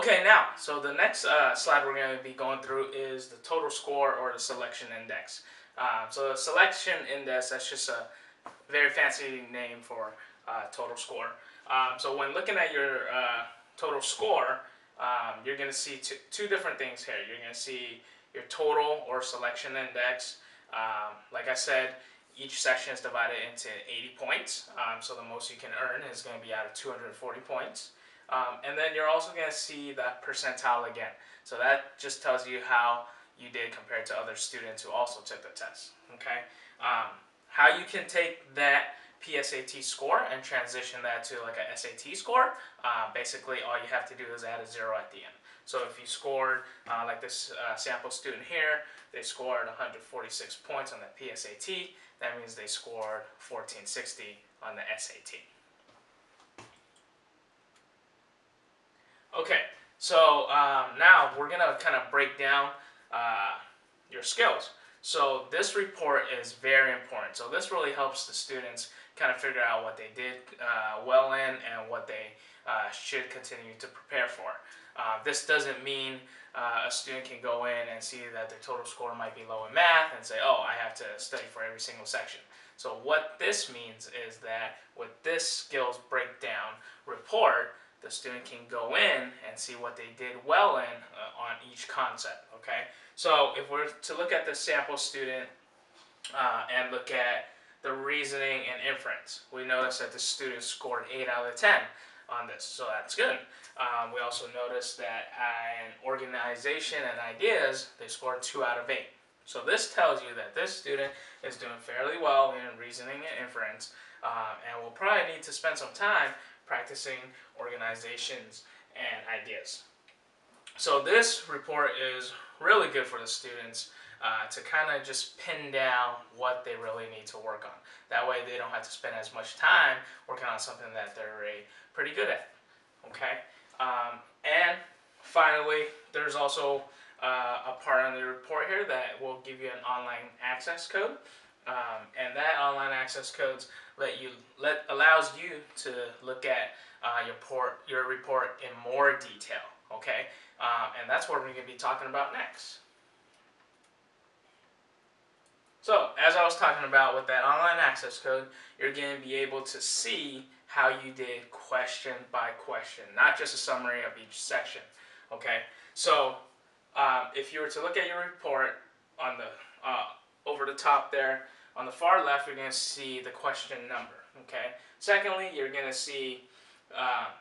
Okay, now, so the next slide we're going to be going through is the total score or the selection index. So the selection index, that's just a very fancy name for total score. So when looking at your total score, you're going to see two different things here. You're going to see your total or selection index. Like I said, each section is divided into 80 points. So the most you can earn is going to be out of 240 points. And then you're also going to see that percentile again. So that just tells you how you did compared to other students who also took the test. Okay. How you can take that PSAT score and transition that to like a SAT score, basically all you have to do is add a 0 at the end. So if you scored, like this sample student here, they scored 146 points on the PSAT, that means they scored 1460 on the SAT. Okay, so now we're going to kind of break down your skills. So this report is very important. So this really helps the students kind of figure out what they did well in and what they should continue to prepare for. This doesn't mean a student can go in and see that their total score might be low in math and say, oh, I have to study for every single section. So what this means is that with this skills breakdown report, the student can go in and see what they did well in on each concept, okay? So if we're to look at the sample student and look at the reasoning and inference, we notice that the student scored 8 out of 10 on this, so that's good. We also notice that in organization and ideas, they scored 2 out of 8. So this tells you that this student is doing fairly well in reasoning and inference, and will probably need to spend some time practicing organizations and ideas. So this report is really good for the students to kind of just pin down what they really need to work on. That way they don't have to spend as much time working on something that they're already pretty good at. Okay, and finally, there's also a part on the report here that will give you an online access code, and that online access codes allows you to look at your report in more detail. Okay, and that's what we're going to be talking about next. So, as I was talking about with that online access code, you're going to be able to see how you did question by question, not just a summary of each section. Okay, so if you were to look at your report on the over the top there, on the far left, you're going to see the question number. Okay. Secondly, you're going to see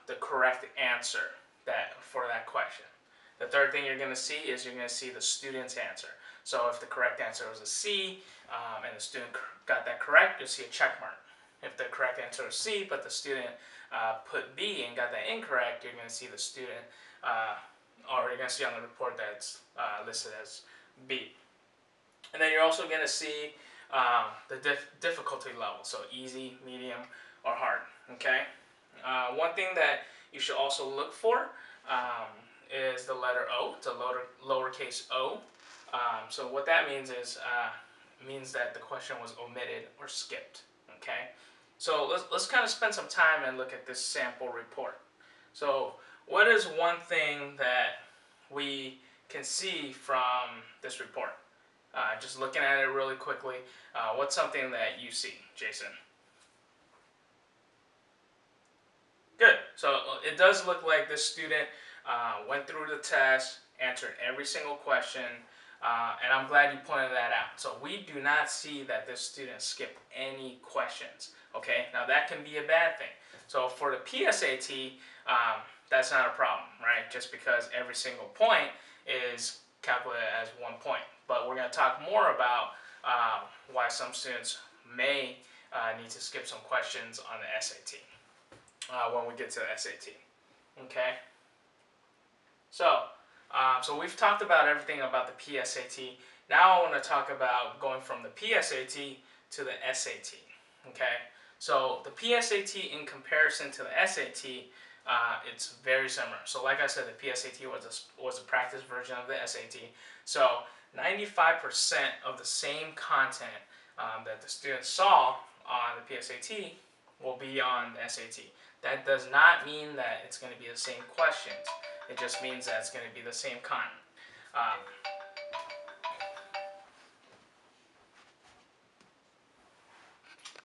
the correct answer for that question. The third thing you're going to see is you're going to see the student's answer. So if the correct answer was a C and the student got that correct, you'll see a check mark. If the correct answer was C, but the student put B and got that incorrect, you're going to see the student, or you're going to see on the report that's listed as B. And then you're also going to see the difficulty level, so easy, medium, or hard. Okay. One thing that you should also look for is the letter O. It's a lowercase o. So what that means is means that the question was omitted or skipped. Okay. So let's kind of spend some time and look at this sample report. So what is one thing that we can see from this report? Just looking at it really quickly, what's something that you see, Jason? Good. So it does look like this student went through the test, answered every single question, and I'm glad you pointed that out. So we do not see that this student skipped any questions. Okay, now that can be a bad thing. So for the PSAT, that's not a problem, right? Just because every single point is calculated as 1 point. But we're going to talk more about why some students may need to skip some questions on the SAT when we get to the SAT. Okay. So we've talked about everything about the PSAT. Now I want to talk about going from the PSAT to the SAT. Okay. So the PSAT in comparison to the SAT, it's very similar. So like I said, the PSAT was a practice version of the SAT. So 95% of the same content that the students saw on the PSAT will be on the SAT. That does not mean that it's going to be the same questions. It just means that it's going to be the same content.